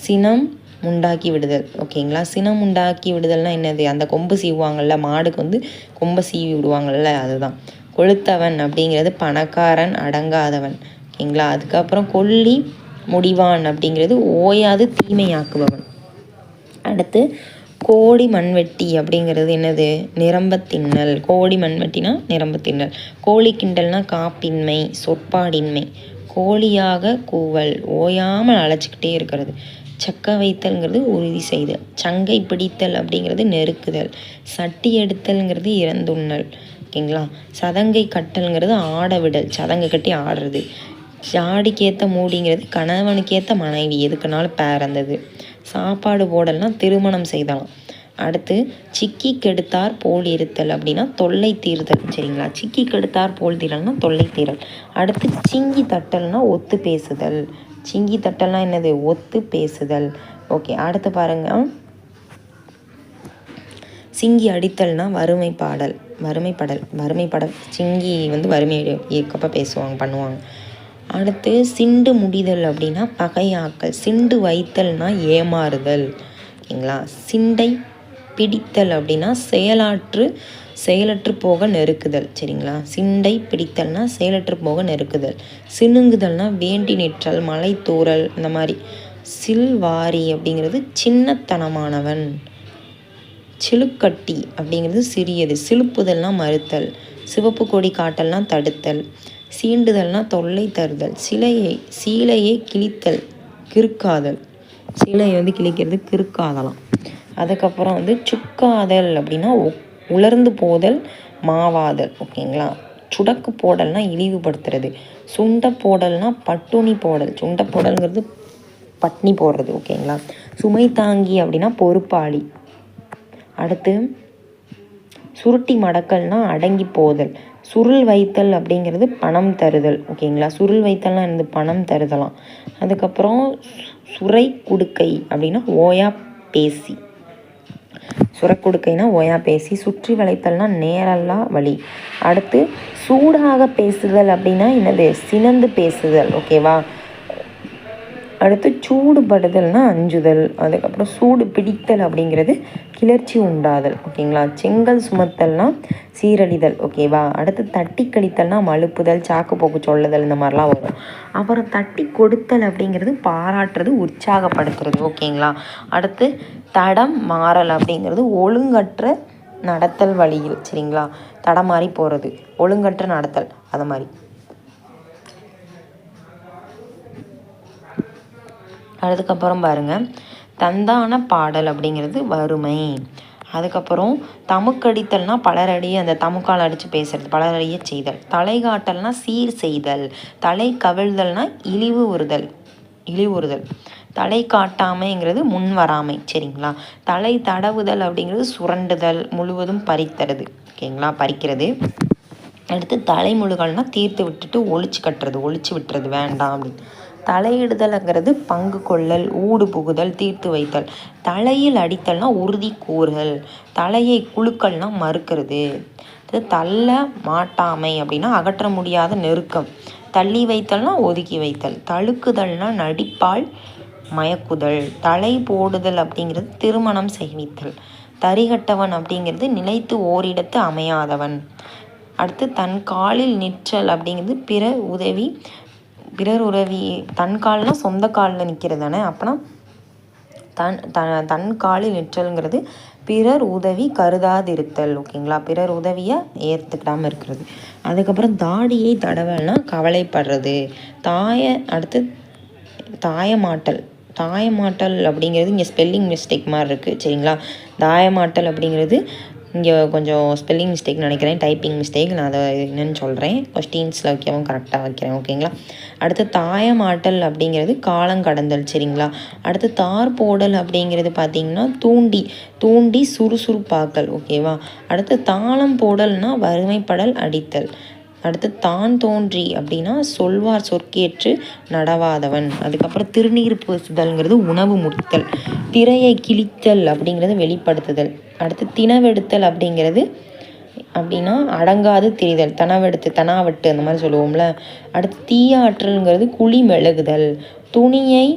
சினம் முண்டாக்கி விடுதல். ஓகேங்களா, சினம் உண்டாக்கி விடுதல்னா என்னது? அந்த கொம்பு சீவுவாங்கள்ல, மாடுக்கு கொம்பை சீவி விடுவாங்கள்ல, அதுதான். கொளுத்தவன் அப்படிங்கிறது பணக்காரன், அடங்காதவன். ஓகேங்களா, அதுக்கப்புறம் கொல்லி முடிவான் அப்படிங்கிறது ஓயாது தீமையாக்குபவன். அடுத்து கோடி மண்வெட்டி அப்படிங்கிறது என்னது? நிரம்ப தின்னல். கோடி மண்வெட்டினா நிரம்ப தின்னல். கோழி கிண்டல்னா காப்பின்மை, சொற்பாடின்மை. கோழியாக கூவல், ஓயாமல் அழைச்சிக்கிட்டே இருக்கிறது. சக்க வைத்தல்ங்கிறது உறுதி செய்தல். சங்கை பிடித்தல் அப்படிங்கிறது நெருக்குதல். சட்டி எடுத்தல்ங்கிறது இறந்துண்ணல். ஓகேங்களா, சதங்கை கட்டல்ங்கிறது ஆட விடல், சதங்கை கட்டி ஆடுறது. ஜாடிக்கேற்ற மூடிங்கிறது கணவனுக்கேற்ற மனைவி, எதுக்குனாலும் பேர் இருந்தது. சாப்பாடு போடல்னா திருமணம் செய்தலாம். அடுத்து சிக்கி கெடுத்தார் போல் இருத்தல் அப்படின்னா தொல்லை தீர்தல். சரிங்களா, சிக்கி கெடுத்தார் போல் தீரல்னா தொல்லை தீரல். அடுத்து சிங்கி தட்டல்னா ஒத்து பேசுதல். சிங்கி தட்டல்னா என்னது? ஒத்து பேசுதல். ஓகே, அடுத்து பாருங்கள், சிங்கி அடித்தல்னா வறுமைப்பாடல். வறுமைப்படல். சிங்கி வந்து வறுமை இயக்கப்போ பேசுவாங்க, பண்ணுவாங்க. அடுத்து சிண்டு முடிதல் அப்படின்னா பகையாக்கல். சிண்டு வைத்தல்னா ஏமாறுதல். ஓகேங்களா. சிண்டை பிடித்தல் அப்படின்னா செயலற்று போக நெருக்குதல். சரிங்களா, சிண்டை பிடித்தல்னா செயலற்று போக நெருக்குதல். சினுங்குதல்னா வேண்டி நிற்றல், மலை தூறல், இந்த மாதிரி. சில்வாரி அப்படிங்கிறது சின்னத்தனமானவன். சிலுக்கட்டி அப்படிங்கிறது சிறியது. சிலுப்புதல்னால் மறுத்தல். சிவப்பு கொடி காட்டல்னால் தடுத்தல். சீண்டுதல்னால் தொல்லை தருதல். சீலையை கிழித்தல் கிறுக்காதல். சீலையை வந்து கிழிக்கிறது கிறுக்காதலாம். அதுக்கப்புறம் வந்து சுக்காதல் அப்படின்னா உலர்ந்து போதல், மாவாதல். ஓகேங்களா. சுடக்கு போடல்னால் இழிவுபடுத்துறது. சுண்ட போடல்னால் பட்டுணி போடல். சுண்ட போடல்ங்கிறது பட்னி போடுறது. ஓகேங்களா. சுமை தாங்கி அப்படின்னா பொறுப்பாளி. அடுத்து சுருட்டி மடக்கல்னால் அடங்கி போதல். சுருள் வைத்தல் அப்படிங்கிறது பணம் தருதல். ஓகேங்களா, சுருள் வைத்தல்னால் என்னது? பணம் தருதலாம். அதுக்கப்புறம் சுரை குடுக்கை அப்படின்னா ஓயா பேசி. சுரக்குடுக்கைனா ஓயா பேசி. சுற்றி வளைத்தல்னா நேரல்லா வழி. அடுத்து சூடாக பேசுதல் அப்படின்னா என்னது? சினந்து பேசுதல். ஓகேவா. அடுத்து சூடுபடுதல்னா அஞ்சுதல். அதுக்கப்புறம் சூடு பிடித்தல் அப்படிங்கிறது கிளர்ச்சி உண்டாதல். ஓகேங்களா. செங்கல் சுமத்தல்னா சீரழிதல். ஓகேவா. அடுத்து தட்டி கழித்தல்னா மழுப்புதல், சாக்கு போக்கு சொல்லுதல், இந்த மாதிரிலாம் வரும். அப்புறம் தட்டி கொடுத்தல் அப்படிங்கிறது பாராட்டுறது, உற்சாகப்படுத்துறது. ஓகேங்களா. அடுத்து தடம் மாறல் அப்படிங்கிறது ஒழுங்கற்ற நடத்தல் வழியில். சரிங்களா, தடம் மாறி போகிறது, ஒழுங்கற்ற நடத்தல், அது மாதிரி. அதுக்கப்புறம் பாருங்கள், தந்தான பாடல் அப்படிங்கிறது வறுமை. அதுக்கப்புறம் தமுக்கடித்தல்னா பலரடியே அந்த தமுக்கால் அடித்து பேசுறது, பலரடியே செய்தல். தலை காட்டல்னா சீர் செய்தல். தலை கவிழ்தல்னா இழிவுறுதல். தலை காட்டாமைங்கிறது முன் வராமை. சரிங்களா. தலை தடவுதல் அப்படிங்கிறது சுரண்டுதல், முழுவதும் பறித்தறது. ஓகேங்களா, பறிக்கிறது. அடுத்து தலைமுழுகல்னா தீர்த்து விட்டுட்டு ஒழிச்சு விட்டுறது, வேண்டாம் அப்படின்னு. தலையிடுதல்ங்கிறது பங்கு கொள்ளல், ஊடு புகுதல், தீர்த்து வைத்தல். தலையில் அடித்தல்னா உறுதி கூறுதல். தலையை குலுக்கல்னா மறுக்கிறது. தள்ள மாட்டாமை அப்படின்னா அகற்ற முடியாத நெருக்கம். தள்ளி வைத்தல்னா ஒதுக்கி வைத்தல். தழுக்குதல்னா நடிப்பால் மயக்குதல். தலை போடுதல் அப்படிங்கிறது திருமணம் செய்வித்தல். தரிகட்டவன் அப்படிங்கிறது நிலைத்து ஓரிடத்து அமையாதவன். அடுத்து தன் காலில் நிற்றல் அப்படிங்கிறது பிறர் உதவி. தன் கால்னா சொந்த காலில் நிற்கிறது தானே. அப்போனா தன் காலில் நிற்றல்ங்கிறது பிறர் உதவி கருதாதிருத்தல். ஓகேங்களா, பிறர் உதவியை ஏற்றுக்கிடாமல் இருக்கிறது. அதுக்கப்புறம் தாடியை தடவல்னா கவலைப்படுறது. அடுத்து தாயமாட்டல் அப்படிங்கிறது இங்கே ஸ்பெல்லிங் மிஸ்டேக் மாதிரி இருக்குது. சரிங்களா, தாயமாட்டல் அப்படிங்கிறது இங்கே கொஞ்சம் ஸ்பெல்லிங் மிஸ்டேக் நினைக்கிறேன், டைப்பிங் மிஸ்டேக். நான் அதை என்னென்னு சொல்கிறேன், கொஸ்டின்ஸில் வைக்கவும் கரெக்டாக வைக்கிறேன். ஓகேங்களா. அடுத்து தாயமாட்டல் அப்படிங்கிறது காலங்கடந்தல். சரிங்களா. அடுத்து தார் போடல் அப்படிங்கிறது பார்த்திங்கன்னா தூண்டி சுறுசுறுப்பாக்கல். ஓகேவா. அடுத்து தாளம் போடல்னா வறுமைப்படல், அடித்தல். அடுத்து தான் தோன்றி அப்படின்னா சொல்வார் சொற்கேற்று நடவாதவன். அதுக்கப்புறம் திருநீர் பூசுதல்ங்கிறது உணவு முடித்தல். திரையை கிழித்தல் அப்படிங்கிறது வெளிப்படுத்துதல். அடுத்து தினவெடுத்தல் அப்படிங்கிறது அப்படின்னா அடங்காது திரிதல், தனாவெட்டு அந்த மாதிரி சொல்லுவோம்ல. அடுத்து தீயாற்றல்ங்கிறது குழி மெழுகுதல். துணியை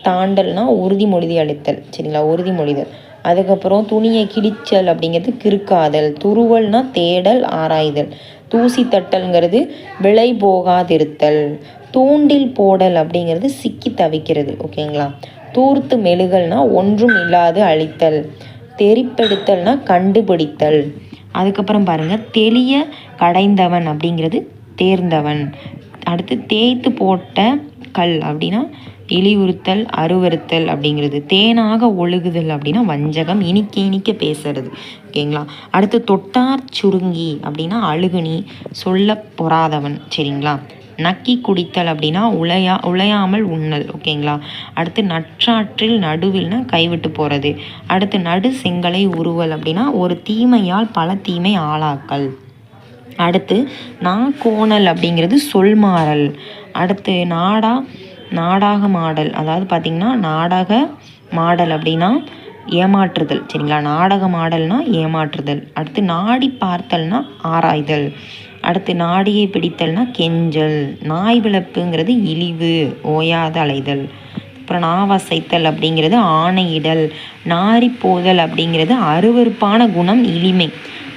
தாண்டல்னா உறுதிமொழி அளித்தல். சரிங்களா, உறுதிமொழிதல். அதுக்கப்புறம் துணியை கிழிச்சல் அப்படிங்கிறது கிறுக்காதல். துருவல்னா தேடல், ஆராய்தல். தூசி தட்டல்ங்கிறது விலை போகாதிருத்தல். தூண்டில் போடல் அப்படிங்கிறது சிக்கி தவிக்கிறது. ஓகேங்களா. தூர்த்து மெழுகல்னா ஒன்றும் இல்லாது அழித்தல். தெரிப்பெடுத்தல்னா கண்டுபிடித்தல். அதுக்கப்புறம் பாருங்கள், தெளிய கடைந்தவன் அப்படிங்கிறது தேர்ந்தவன். அடுத்து தேய்த்து போட்ட கல் அப்படின்னா இழிவுறுத்தல், அருவறுத்தல் அப்படிங்கிறது. தேனாக ஒழுகுதல் அப்படின்னா வஞ்சகம், இனிக்க பேசுறது. ஓகேங்களா. அடுத்து தொட்டார் சுருங்கி அப்படின்னா அழுகுனி, சொல்ல பொறாதவன். சரிங்களா. நக்கி குடித்தல் அப்படின்னா உழையாமல் உண்ணல். ஓகேங்களா. அடுத்து நற்றாற்றில் நடுவில்னா கைவிட்டு போகிறது. அடுத்து நடு செங்கலை உருவல் அப்படின்னா ஒரு தீமையால் பல தீமை ஆளாக்கல். அடுத்து கோணல் அப்படிங்கிறது சொல்மாறல். அடுத்து நாடாக மாடல், அதாவது பார்த்திங்கன்னா நாடக மாடல் அப்படின்னா ஏமாற்றுதல். சரிங்களா. நாடக மாடல்னா ஏமாற்றுதல். அடுத்து நாடி பார்த்தல்னா ஆராய்தல். அடுத்து நாடியை பிடித்தல்னா கெஞ்சல். நாய் விளப்புங்கிறது இழிவு, ஓயாத அலைதல். அப்புறம் நாவசைத்தல் அப்படிங்கிறது ஆணையிடல். நாரி போதல் அப்படிங்கிறது அருவருப்பான குணம், இளிமை.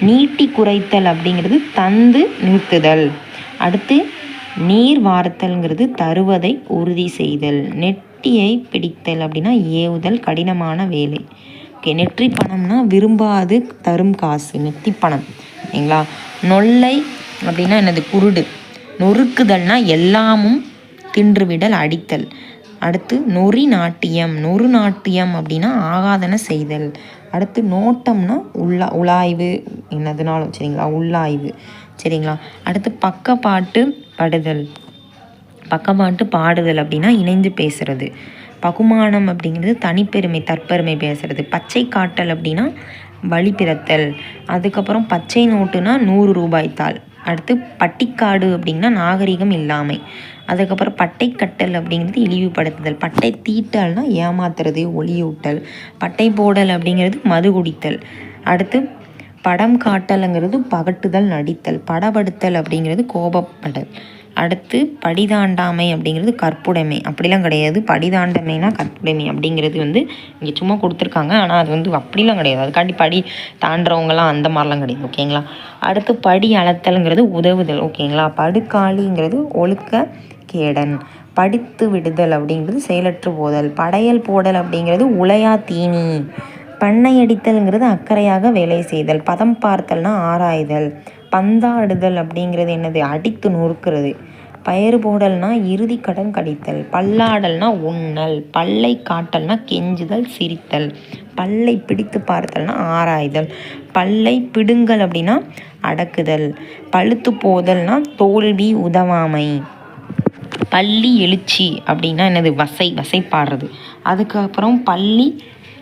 நீட்டி குறைத்தல் அப்படிங்கிறது தந்து நிறுத்துதல். அடுத்து நீர் வார்த்தல்ங்கிறது தருவதை உறுதி செய்தல். நெட்டியை பிடித்தல் அப்படின்னா ஏவுதல், கடினமான வேலை. ஓகே. நெற்றி பணம்னா விரும்பாது தரும் காசு, நெத்தி பணம். சரிங்களா. நொல்லை அப்படின்னா என்னது, குருடு. நொறுக்குதல்னா எல்லாமும் தின்றுவிடல், அடித்தல். அடுத்து நொறி நாட்டியம். நொறு நாட்டியம் அப்படின்னா ஆகாதன செய்தல். அடுத்து நோட்டம்னா உலாய்வு, என்னதுனாலும் சரிங்களா, உள்ளாய்வு. சரிங்களா. அடுத்து பக்கப்பாட்டு பாடுதல் அப்படின்னா இணைந்து பேசுறது. பகுமானம் அப்படிங்கிறது தனிப்பெருமை, தற்பெருமை பேசுறது. பச்சை காட்டல் அப்படின்னா வழி பிறத்தல். அதுக்கப்புறம் பச்சை நோட்டுனா 100 ரூபாய் தாள். அடுத்து பட்டிக்காடு அப்படின்னா நாகரிகம் இல்லாமை. அதுக்கப்புறம் பட்டை கட்டல் அப்படிங்கிறது இழிவுபடுத்துதல். பட்டை தீட்டல்னா ஏமாத்துறது, ஒளியூட்டல். பட்டை போடல் அப்படிங்கிறது மது குடித்தல். அடுத்து படம் காட்டலுங்கிறது பகட்டுதல், நடித்தல். படப்படுத்தல் அப்படிங்கிறது கோபப்படல். அடுத்து படிதாண்டாமை அப்படிங்கிறது கற்புடைமை. அப்படிலாம் கிடையாது. படிதாண்டமைனா கற்புடைமை அப்படிங்கிறது இங்கே சும்மா கொடுத்துருக்காங்க. ஆனால் அது அப்படிலாம் கிடையாது. அதுக்காண்டி படி தாண்டவங்கலாம் அந்த மாதிரிலாம் கிடையாது. ஓகேங்களா. அடுத்து படி அளத்தல்ங்கிறது உதவுதல். ஓகேங்களா. படுகாலிங்கிறது ஒழுக்க கேடன். படித்து விடுதல் அப்படிங்கிறது செயலற்று போதல். படையல் போடல் அப்படிங்கிறது உலையா தீனி. பண்ணையடித்தல்ங்கிறது அக்கறையாக வேலை செய்தல். பதம் பார்த்தல்னா ஆராய்தல். பந்தாடுதல் அப்படிங்கிறது என்னது, அடித்து நொறுக்கிறது. பயறு போடல்னா இறுதி கடன் கடித்தல். பல்லாடல்னா உண்ணல். பல்லை காட்டல்னா கெஞ்சுதல், சிரித்தல். பல்லை பிடித்து பார்த்தல்னா ஆராய்தல். பல்லை பிடுங்கல் அப்படின்னா அடக்குதல். பழுத்து போதல்னா தோல்வி, உதவாமை. பள்ளி எழுச்சி அப்படின்னா என்னது, வசைப்பாடுறது. அதுக்கப்புறம்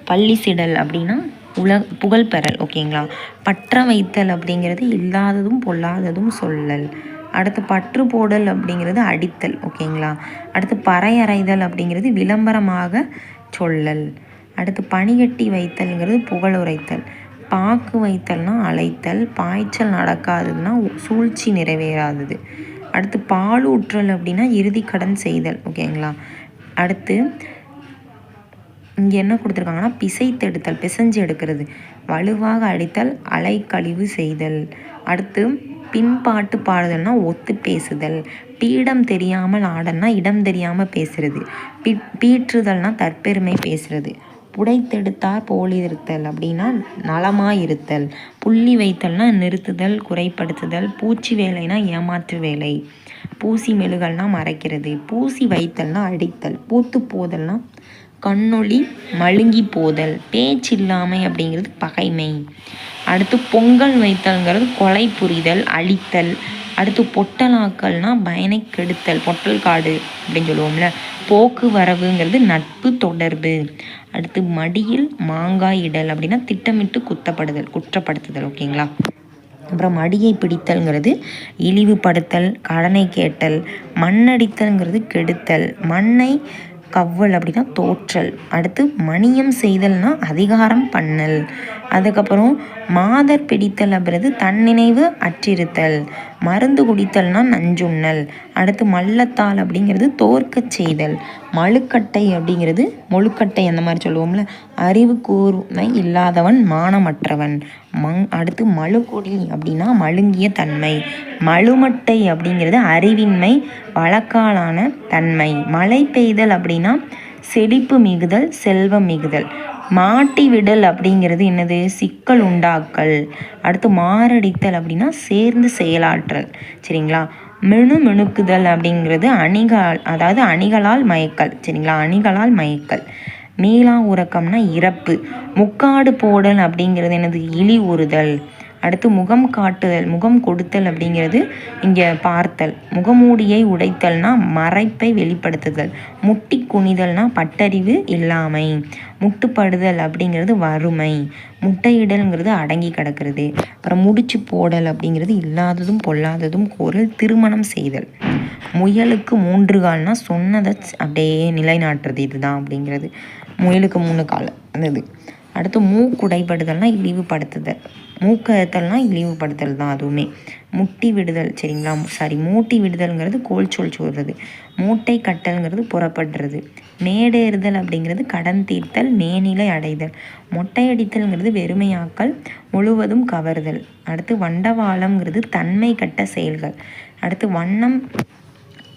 பள்ளி சிடல் அப்படின்னா புகழ் பெறல். ஓகேங்களா. பற்ற வைத்தல் அப்படிங்கிறது இல்லாததும் பொல்லாததும் சொல்லல். அடுத்து பற்று போடல் அப்படிங்கிறது அடித்தல். ஓகேங்களா. அடுத்து பறையறைதல் அப்படிங்கிறது விளம்பரமாக சொல்லல். அடுத்து பனிகட்டி வைத்தல்ங்கிறது புகழுரைத்தல். பாக்கு வைத்தல்னா அழைத்தல். பாய்ச்சல் நடக்காததுன்னா சூழ்ச்சி நிறைவேறாதது. அடுத்து பாலூற்றல் அப்படின்னா இறுதி கடன் செய்தல். ஓகேங்களா. அடுத்து இங்கே என்ன கொடுத்துருக்காங்கன்னா பிசைத்தெடுத்தல், பிசைஞ்சு எடுக்கிறது. வலுவாக அடித்தல், அலைக்கழிவு செய்தல். அடுத்து பின்பாட்டு பாடுதல்னா ஒத்து பேசுதல். பீடம் தெரியாமல் ஆடல்னா இடம் தெரியாமல் பேசுறது. பீற்றுதல்னா தற்பெருமை பேசுறது. புடைத்தெடுத்தார் போலிருத்தல் அப்படின்னா நலமாயிருத்தல். புள்ளி வைத்தல்னா நிறுத்துதல், குறைப்படுத்துதல். பூச்சி வேலைனா ஏமாற்று வேலை. பூசி மெழுகல்னா மறைக்கிறது. பூசி வைத்தல்னா அடித்தல். பூத்து போதல்னா கண்ணொளி மழுங்கி போதல். பேச்சில்லாமை அப்படிங்கிறது பகைமை. அடுத்து பொங்கல் வைத்தல்ங்கிறது கொலை புரிதல், அழித்தல். அடுத்து பொட்டலாக்கல்னா பயனை கெடுத்தல், பொட்டல் காடு அப்படின்னு சொல்லுவோம்ல. போக்குவரவுங்கிறது நட்பு, தொடர்பு. அடுத்து மடியில் மாங்காய் இடல் அப்படின்னா திட்டமிட்டு குற்றப்படுத்துதல். ஓகேங்களா. அப்புறம் மடியை பிடித்தல்ங்கிறது இழிவுபடுத்தல், கடனை கேட்டல். மண்ணடித்தல்ங்கிறது கெடுத்தல். மண்ணை கவ்வல் அப்படின்னா தோற்றல். அடுத்து மணியம் செய்தல்னா அதிகாரம் பண்ணல். அதுக்கப்புறம் மாதர் பிடித்தல் அப்படிங்கிறது தன்னினைவு அற்றிருத்தல். மருந்து குடித்தல்னா நஞ்சுண்ணல். அடுத்து மல்லத்தால் அப்படிங்கிறது தோற்கச் செய்தல். மழுக்கட்டை அப்படிங்கிறது மொழுக்கட்டை அந்த மாதிரி சொல்லுவோம்ல, அறிவு கூர்மை இல்லாதவன், மானமற்றவன். அடுத்து மழுக்கொடி அப்படின்னா மழுங்கிய தன்மை. மழுமட்டை அப்படிங்கிறது அறிவின்மை, வழக்காலான தன்மை. மழை பெய்தல் அப்படின்னா செழிப்பு மிகுதல், செல்வம் மிகுதல். மாட்டி விடல் அப்படிங்கிறது என்னது, சிக்கல் உண்டாக்கல். அடுத்து மாரடித்தல் அப்படின்னா சேர்ந்து செயலாற்றல். சரிங்களா. மிணுக்குதல் அப்படிங்கிறது அணிகளால் மயக்கல். சரிங்களா. அணிகளால் மயக்கல். மீளா உறக்கம்னா இறப்பு. முக்காடு போடல் அப்படிங்கிறது என்னது, இழி உறுதல். அடுத்து முகம் காட்டுதல், முகம் கொடுத்தல் அப்படிங்கிறது இங்கே பார்த்தல். முகமூடியை உடைத்தல்னா மறைப்பை வெளிப்படுத்துதல். முட்டி குனிதல்னா பட்டறிவு இல்லாமை. முட்டுப்படுதல் அப்படிங்கிறது வறுமை. முட்டையிடல்ங்கிறது அடங்கி கிடக்கிறது. அப்புறம் முடிச்சு போடல் அப்படிங்கிறது இல்லாததும் பொல்லாததும் கோரல் திருமணம் செய்தல். முயலுக்கு 3 கால்னா சொன்னதை அப்படியே நிலைநாட்டுறது இதுதான் அப்படிங்கிறது. முயலுக்கு 3 கால் அந்த இது. அடுத்து மூக்குடைப்படுதல்னா இழிவுபடுத்துதல். மூக்கறுத்தல்னா இழிவுபடுத்தல் தான் அதுவுமே. முட்டி விடுதல் சரிங்களா, மூட்டி விடுதல்ங்கிறது கோல் சொல் சொல்கிறது. மூட்டை கட்டல்ங்கிறது புறப்படுறது. மேடேறுதல் அப்படிங்கிறது கடன் தீர்த்தல் மேனிலை அடைதல். மொட்டையடித்தல்ங்கிறது வெறுமையாக்கல் முழுவதும் கவர்தல். அடுத்து வண்டவாளம்ங்கிறது தன்மை கட்ட செயல்கள். அடுத்து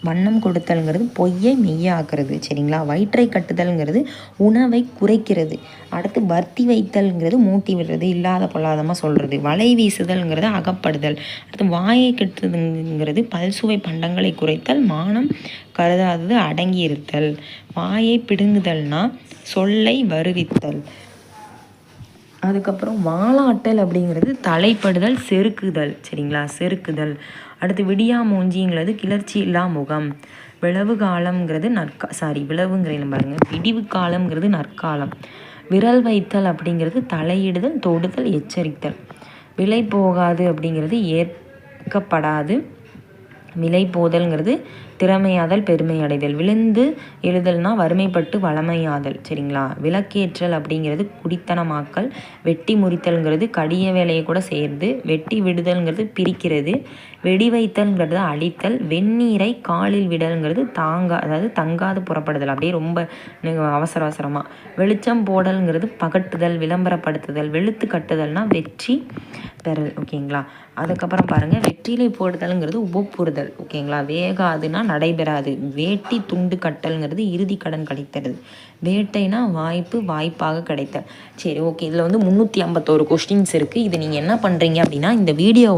வண்ணம் கொடுத்தல்ங்கிறது பொய்யை மெய்யாக்குறது சரிங்களா. வயிற்றை கட்டுதல்ங்கிறது உணவை குறைக்கிறது. அடுத்து வர்த்தி வைத்தல்ங்கிறது மூட்டி விடுறது இல்லாத பொல்லாதமாக சொல்கிறது. வலை வீசுதல்ங்கிறது அகப்படுதல். அடுத்து வாயை கட்டுறதுங்கிறது பல்சுவை பண்டங்களை குறைத்தல் மானம் கருதாதது அடங்கி இருத்தல். வாயை பிடுங்குதல்னா சொல்லை வருவித்தல். அதுக்கப்புறம் வாலாட்டல் அப்படிங்கிறது தலைப்படுதல் செருக்குதல் சரிங்களா, செருக்குதல். அடுத்து விடியா மூஞ்சிங்கிறது கிளர்ச்சி இல்லா முகம். விளவு காலம்ங்கிறது விளவுங்கிறேன் பாருங்க. விடிவு காலம்ங்கிறது நற்காலம். விரல் வைத்தல் அப்படிங்கிறது தலையிடுதல் தொடுதல் எச்சரித்தல். விலை போகாது அப்படிங்கிறது ஏற்கப்படாது. விலை போதல்ங்கிறது திறமையாதல் பெருமை அடைதல். விழுந்து எழுதல்னா வறுமைப்பட்டு வளமையாதல் சரிங்களா. விளக்கேற்றல் அப்படிங்கிறது குடித்தனமாக்கல். வெட்டி முறித்தல்ங்கிறது கடிய வேலையை கூட சேர்ந்து. வெட்டி விடுதல்ங்கிறது பிரிக்கிறது. வெடி வைத்தல்ங்கிறது அழித்தல். வெந்நீரை காலில் விடல்ங்கிறது அதாவது தங்காது புறப்படுதல் அப்படியே ரொம்ப அவசரமாக. வெளிச்சம் போடல்ங்கிறது பகட்டுதல் விளம்பரப்படுத்துதல். வெளுத்து கட்டுதல்னா வெற்றி பெறல் ஓகேங்களா. அதுக்கப்புறம் பாருங்கள் வெற்றிலை போடுதல்ங்கிறது உபப்புறுதல் ஓகேங்களா. வேகாதுன்னா நடைபெறாது. வேட்டி துண்டு கட்டல்ங்கிறது இறுதி கடன் கிடைத்தது. வேட்டைனா வாய்ப்பாக கிடைத்தல். சரி ஓகே, இதில் 351 கொஸ்டின்ஸ் இருக்குது. இது நீங்கள் என்ன பண்ணுறீங்க அப்படின்னா இந்த வீடியோ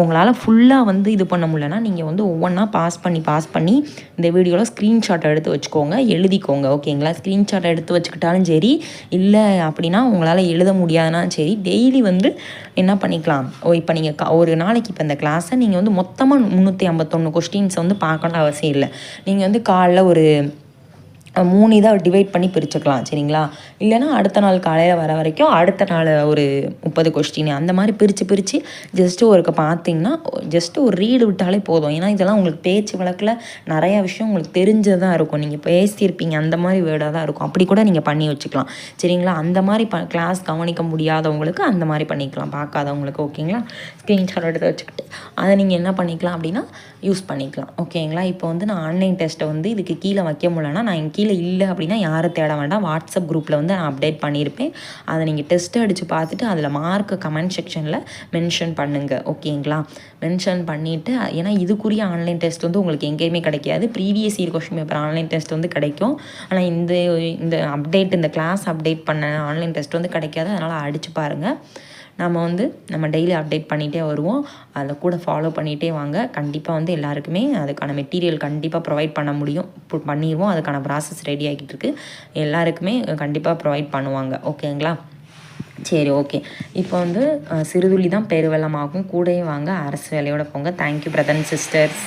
உங்களால் ஃபுல்லாக இது பண்ண முடியலன்னா நீங்கள் ஒவ்வொன்றா பாஸ் பண்ணி இந்த வீடியோவில் ஸ்க்ரீன்ஷாட் எடுத்து வச்சுக்கோங்க, எழுதிக்கோங்க ஓகேங்களா. ஸ்க்ரீன்ஷாட் எடுத்து வச்சுக்கிட்டாலும் சரி, இல்லை அப்படின்னா உங்களால் எழுத முடியாதுனாலும் சரி, டெய்லி என்ன பண்ணிக்கலாம். இப்போ நீங்கள் ஒரு நாளைக்கு இப்போ இந்த கிளாஸை நீங்கள் மொத்தமாக 351 கொஸ்டின்ஸை பார்க்கணும் அவசியம் இல்லை. நீங்கள் காலைல ஒரு 3 இதாக டிவைட் பண்ணி பிரிச்சுக்கலாம் சரிங்களா. இல்லைனா அடுத்த நாள் காலையில் வர வரைக்கும் அடுத்த நாள் ஒரு 30 கொஸ்டின் அந்த மாதிரி பிரித்து ஜஸ்ட்டு ஒருக்க பார்த்தீங்கன்னா ஜஸ்ட்டு ஒரு ரீடு விட்டாலே போதும். ஏன்னா இதெல்லாம் உங்களுக்கு பேச்சு வழக்கில் நிறையா விஷயம் உங்களுக்கு தெரிஞ்சதாக இருக்கும். நீங்கள் பேசியிருப்பீங்க அந்த மாதிரி வேர்டாக தான் இருக்கும். அப்படி கூட நீங்கள் பண்ணி வச்சுக்கலாம் சரிங்களா. அந்த மாதிரி கிளாஸ் கவனிக்க முடியாதவங்களுக்கு அந்த மாதிரி பண்ணிக்கலாம், பார்க்காதவங்களுக்கு ஓகேங்களா. ஸ்க்ரீன்ஷாட் எடுத்து வச்சுக்கிட்டு அதை நீங்கள் என்ன பண்ணிக்கலாம் அப்படின்னா யூஸ் பண்ணிக்கலாம் ஓகேங்களா. இப்போ நான் ஆன்லைன் டெஸ்ட்டை இதுக்கு கீழே வைக்க முடியலன்னா நான் கீழே இல்லை அப்படின்னா யாரை தேட வேண்டாம், வாட்ஸ்அப் குரூப்பில் நான் அப்டேட் பண்ணியிருப்பேன். அதை நீங்கள் டெஸ்ட்டு அடித்து பார்த்துட்டு அதில் மார்க்கு கமெண்ட் செக்ஷனில் மென்ஷன் பண்ணுங்கள் ஓகேங்களா. மென்ஷன் பண்ணிவிட்டு ஏன்னா இதுக்குரிய ஆன்லைன் டெஸ்ட் உங்களுக்கு எங்கேயுமே கிடைக்காது. Previous year question paper online test கிடைக்கும். ஆனால் இந்த அப்டேட் இந்த கிளாஸ் அப்டேட் பண்ண ஆன்லைன் டெஸ்ட் கிடைக்காது. அதனால் அடித்து பாருங்கள். நம்ம டெய்லி அப்டேட் பண்ணிகிட்டே வருவோம். அதில் கூட ஃபாலோ பண்ணிகிட்டே வாங்க. கண்டிப்பாக எல்லாருக்குமே அதுக்கான மெட்டீரியல் கண்டிப்பாக ப்ரொவைட் பண்ண முடியும், பண்ணிடுவோம். அதுக்கான ப்ராசஸ் ரெடி ஆகிட்டு இருக்குது. எல்லாருக்குமே கண்டிப்பாக ப்ரொவைட் பண்ணுவாங்க ஓகேங்களா. சரி ஓகே, இப்போ சிறுதுளி தான் பெருவெள்ளமாகும். கூடவே வாங்க அரசு வேலையோட போங்க. Thank you brother and sisters.